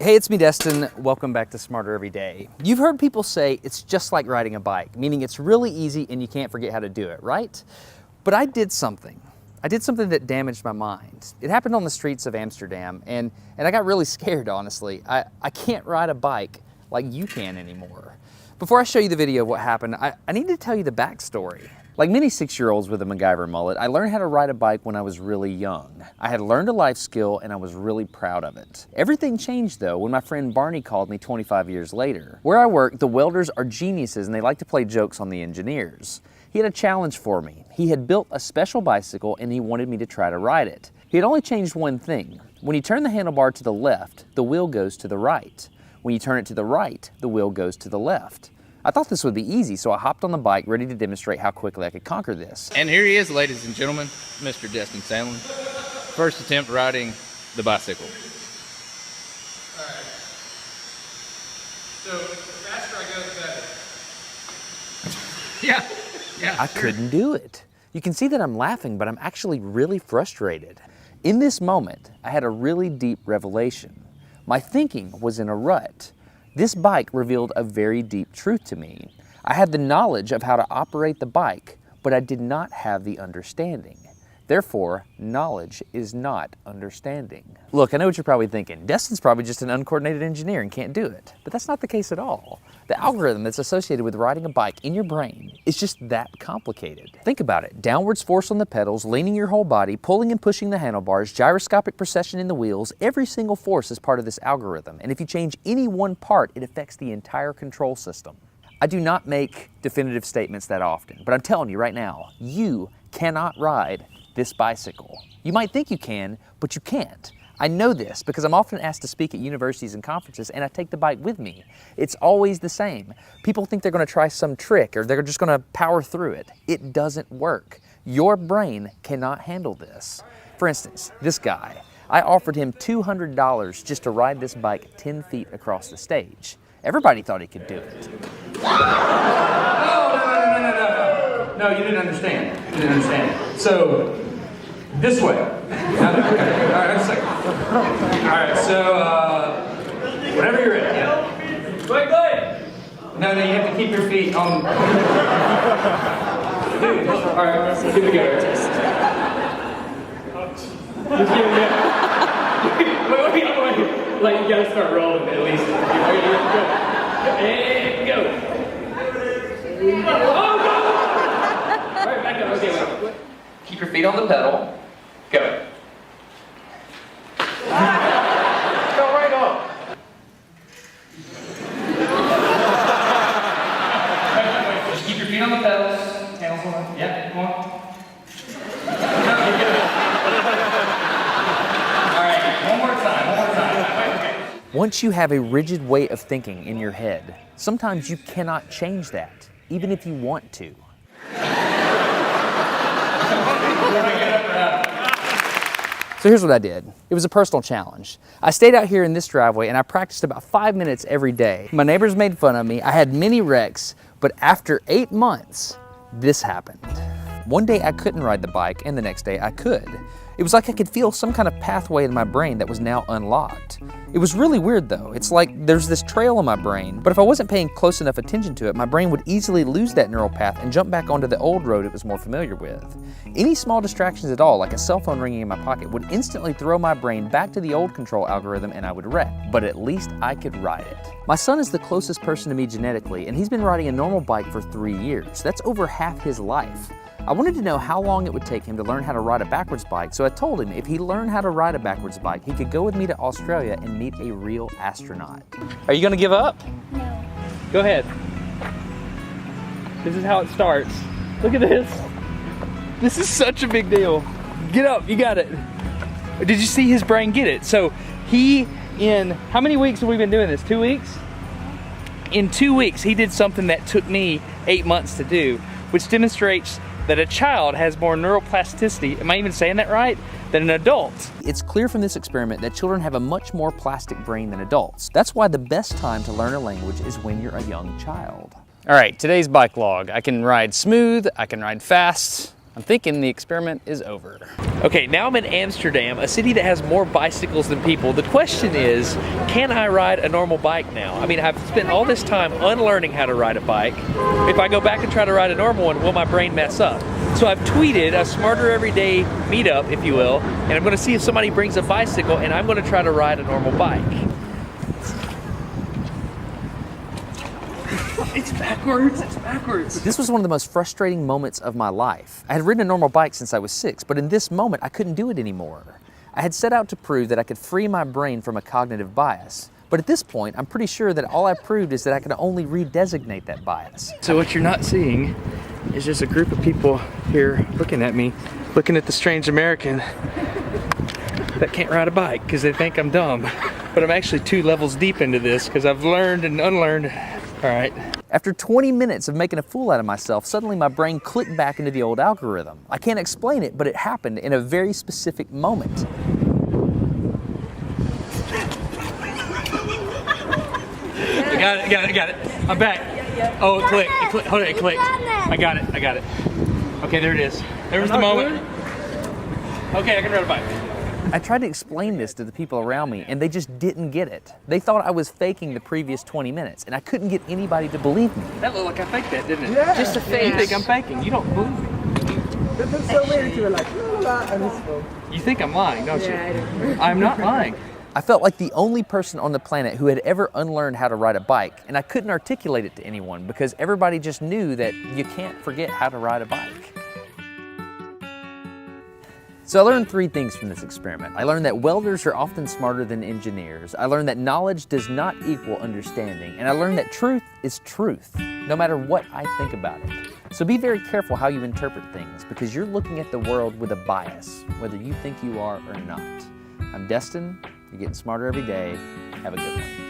Hey, it's me, Destin. Welcome back to Smarter Every Day. You've heard people say it's just like riding a bike, meaning it's really easy and you can't forget how to do it, right? But I did something. I did something that damaged my mind. It happened on the streets of Amsterdam, and I got really scared, honestly. I can't ride a bike like you can anymore. Before I show you the video of what happened, I need to tell you the backstory. Like many 6-year-olds with a MacGyver mullet, I learned how to ride a bike when I was really young. I had learned a life skill and I was really proud of it. Everything changed though when my friend Barney called me 25 years later. Where I work, the welders are geniuses and they like to play jokes on the engineers. He had a challenge for me. He had built a special bicycle and he wanted me to try to ride it. He had only changed one thing. When you turn the handlebar to the left, the wheel goes to the right. When you turn it to the right, the wheel goes to the left. I thought this would be easy, so I hopped on the bike ready to demonstrate how quickly I could conquer this. And here he is, ladies and gentlemen, Mr. Destin Sandlin. First attempt riding the bicycle. All right. So the faster I go, the better. Yeah. I couldn't do it. You can see that I'm laughing, but I'm actually really frustrated. In this moment, I had a really deep revelation. My thinking was in a rut. This bike revealed a very deep truth to me. I had the knowledge of how to operate the bike, but I did not have the understanding. Therefore, knowledge is not understanding. Look, I know what you're probably thinking. Destin's probably just an uncoordinated engineer and can't do it. But that's not the case at all. The algorithm that's associated with riding a bike in your brain is just that complicated. Think about it. Downwards force on the pedals, leaning your whole body, pulling and pushing the handlebars, gyroscopic precession in the wheels, every single force is part of this algorithm. And if you change any one part, it affects the entire control system. I do not make definitive statements that often, but I'm telling you right now, you cannot ride this bicycle. You might think you can, but you can't. I know this because I'm often asked to speak at universities and conferences and I take the bike with me. It's always the same. People think they're going to try some trick or they're just going to power through it. It doesn't work. Your brain cannot handle this. For instance, this guy, I offered him $200 just to ride this bike 10 feet across the stage. Everybody thought he could do it. No, you didn't understand. You didn't understand. So, this way. Okay. All right, a second. All right, so, whenever you're ready. Wait. No, you have to keep your feet on. Dude, all right, here we go. Just give it wait. Like, you gotta start rolling at least. And go. Oh, go! All right, back up. Okay, wait. Keep your feet on the pedal. Go. Go right on. Just keep your feet on the pedals. Handles on. Yeah, come on. All right, one more time. Okay. Once you have a rigid way of thinking in your head, sometimes you cannot change that, even if you want to. So here's what I did. It was a personal challenge. I stayed out here in this driveway and I practiced about 5 minutes every day. My neighbors made fun of me. I had many wrecks, but after 8 months, this happened. One day I couldn't ride the bike and the next day I could. It was like I could feel some kind of pathway in my brain that was now unlocked. It was really weird though. It's like there's this trail in my brain, but if I wasn't paying close enough attention to it, my brain would easily lose that neural path and jump back onto the old road it was more familiar with. Any small distractions at all, like a cell phone ringing in my pocket, would instantly throw my brain back to the old control algorithm and I would wreck. But at least I could ride it. My son is the closest person to me genetically, and he's been riding a normal bike for 3 years. That's over half his life. I wanted to know how long it would take him to learn how to ride a backwards bike, so I told him if he learned how to ride a backwards bike, he could go with me to Australia and meet a real astronaut. Are you gonna give up? No. Go ahead. This is how it starts. Look at this. This is such a big deal. Get up, you got it. Did you see his brain get it? So in how many weeks have we been doing this? 2 weeks? In 2 weeks, he did something that took me 8 months to do, which demonstrates that a child has more neuroplasticity, am I even saying that right, than an adult. It's clear from this experiment that children have a much more plastic brain than adults. That's why the best time to learn a language is when you're a young child. All right, today's bike log. I can ride smooth, I can ride fast, I'm thinking the experiment is over. Okay, now I'm in Amsterdam, a city that has more bicycles than people. The question is, can I ride a normal bike now? I mean, I've spent all this time unlearning how to ride a bike. If I go back and try to ride a normal one, will my brain mess up? So I've tweeted a Smarter Everyday meetup, if you will, and I'm gonna see if somebody brings a bicycle and I'm gonna try to ride a normal bike. It's backwards, it's backwards. This was one of the most frustrating moments of my life. I had ridden a normal bike since I was 6, but in this moment, I couldn't do it anymore. I had set out to prove that I could free my brain from a cognitive bias. But at this point, I'm pretty sure that all I proved is that I could only redesignate that bias. So what you're not seeing is just a group of people here looking at me, looking at the strange American that can't ride a bike because they think I'm dumb. But I'm actually 2 levels deep into this because I've learned and unlearned. All right. After 20 minutes of making a fool out of myself, suddenly my brain clicked back into the old algorithm. I can't explain it, but it happened in a very specific moment. I got it. I'm back. Oh, it clicked. Hold on, it clicked. I got it. Okay, there it is. There was the moment. Okay, I can ride a bike. I tried to explain this to the people around me, and they just didn't get it. They thought I was faking the previous 20 minutes, and I couldn't get anybody to believe me. That looked like I faked that, didn't it? Yeah. Just a fake. You think I'm faking. You don't believe me. That looks so weird. You were like, la, la, and it's full. You think I'm lying, don't you? I'm not lying. I felt like the only person on the planet who had ever unlearned how to ride a bike, and I couldn't articulate it to anyone because everybody just knew that you can't forget how to ride a bike. So I learned 3 things from this experiment. I learned that welders are often smarter than engineers. I learned that knowledge does not equal understanding. And I learned that truth is truth, no matter what I think about it. So be very careful how you interpret things because you're looking at the world with a bias, whether you think you are or not. I'm Destin. You're getting smarter every day. Have a good one.